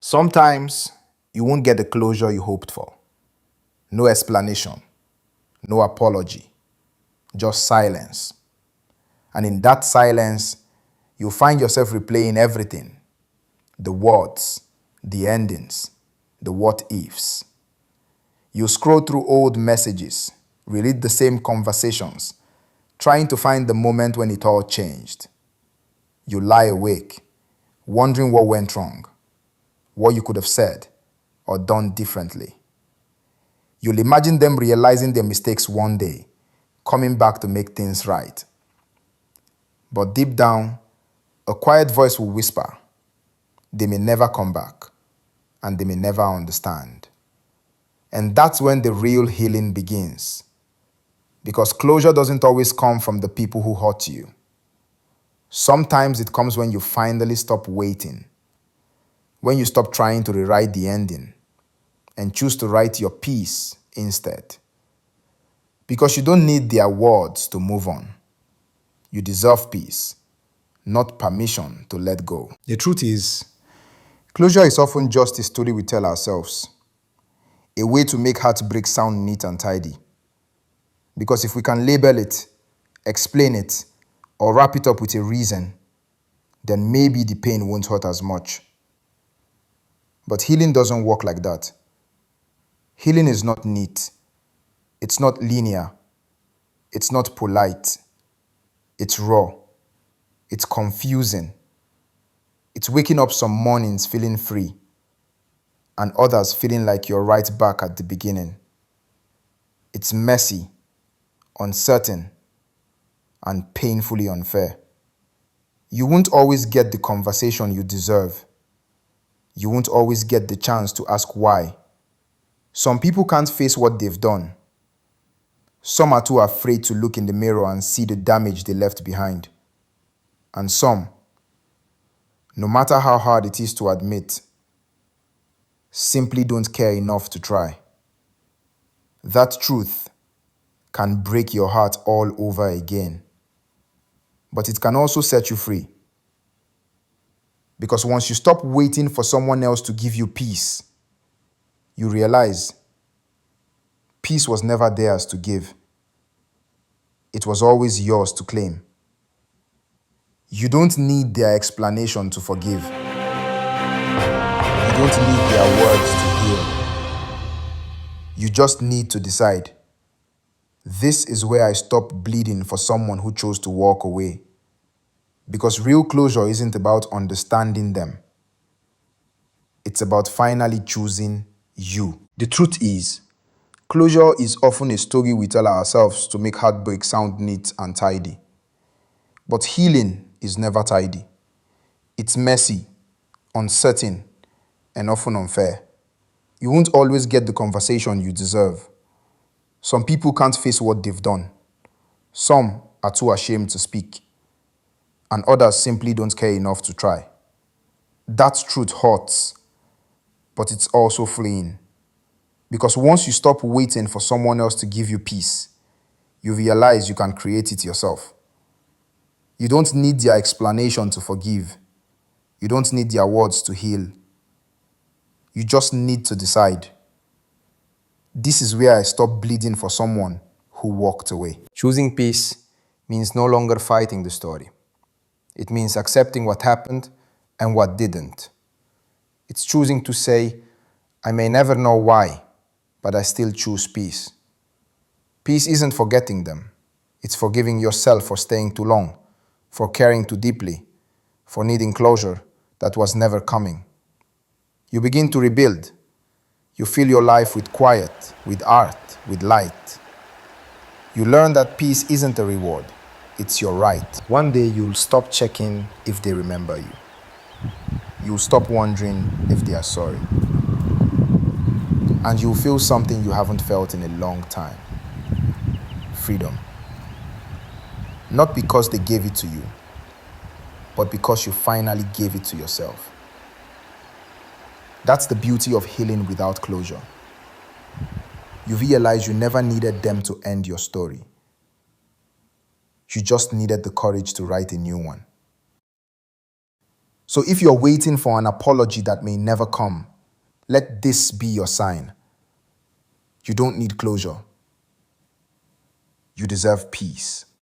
Sometimes you won't get the closure you hoped for. No explanation, no apology, just silence. And in that silence, you'll find yourself replaying everything: the words, the endings, the what ifs. You scroll through old messages, reread the same conversations, trying to find the moment when it all changed. You lie awake, wondering what went wrong, what you could have said or done differently. You'll imagine them realizing their mistakes one day, coming back to make things right. But deep down, a quiet voice will whisper, they may never come back, and they may never understand. And that's when the real healing begins. Because closure doesn't always come from the people who hurt you. Sometimes it comes when you finally stop waiting, when you stop trying to rewrite the ending and choose to write your piece instead. Because you don't need their words to move on. You deserve peace, not permission to let go. The truth is, closure is often just a story we tell ourselves, a way to make heartbreak sound neat and tidy. Because if we can label it, explain it, or wrap it up with a reason, then maybe the pain won't hurt as much. But healing doesn't work like that. Healing is not neat. It's not linear. It's not polite. It's raw. It's confusing. It's waking up some mornings feeling free and others feeling like you're right back at the beginning. It's messy, uncertain, and painfully unfair. You won't always get the conversation you deserve. You won't always get the chance to ask why. Some people can't face what they've done. Some are too afraid to look in the mirror and see the damage they left behind. And some, no matter how hard it is to admit, simply don't care enough to try. That truth can break your heart all over again. But it can also set you free. Because once you stop waiting for someone else to give you peace, you realize peace was never theirs to give. It was always yours to claim. You don't need their explanation to forgive. You don't need their words to heal. You just need to decide. This is where I stop bleeding for someone who chose to walk away. Because real closure isn't about understanding them. It's about finally choosing you. The truth is, closure is often a story we tell ourselves to make heartbreak sound neat and tidy. But healing is never tidy. It's messy, uncertain, and often unfair. You won't always get the conversation you deserve. Some people can't face what they've done. Some are too ashamed to speak. And others simply don't care enough to try. That truth hurts, but it's also freeing. Because once you stop waiting for someone else to give you peace, you realize you can create it yourself. You don't need their explanation to forgive. You don't need their words to heal. You just need to decide. This is where I stop bleeding for someone who walked away. Choosing peace means no longer fighting the story. It means accepting what happened and what didn't. It's choosing to say, I may never know why, but I still choose peace. Peace isn't forgetting them. It's forgiving yourself for staying too long, for caring too deeply, for needing closure that was never coming. You begin to rebuild. You fill your life with quiet, with art, with light. You learn that peace isn't a reward. It's your right. One day you'll stop checking if they remember you. You'll stop wondering if they are sorry. And you'll feel something you haven't felt in a long time. Freedom. Not because they gave it to you, but because you finally gave it to yourself. That's the beauty of healing without closure. You realize you never needed them to end your story. You just needed the courage to write a new one. So if you're waiting for an apology that may never come, let this be your sign. You don't need closure. You deserve peace.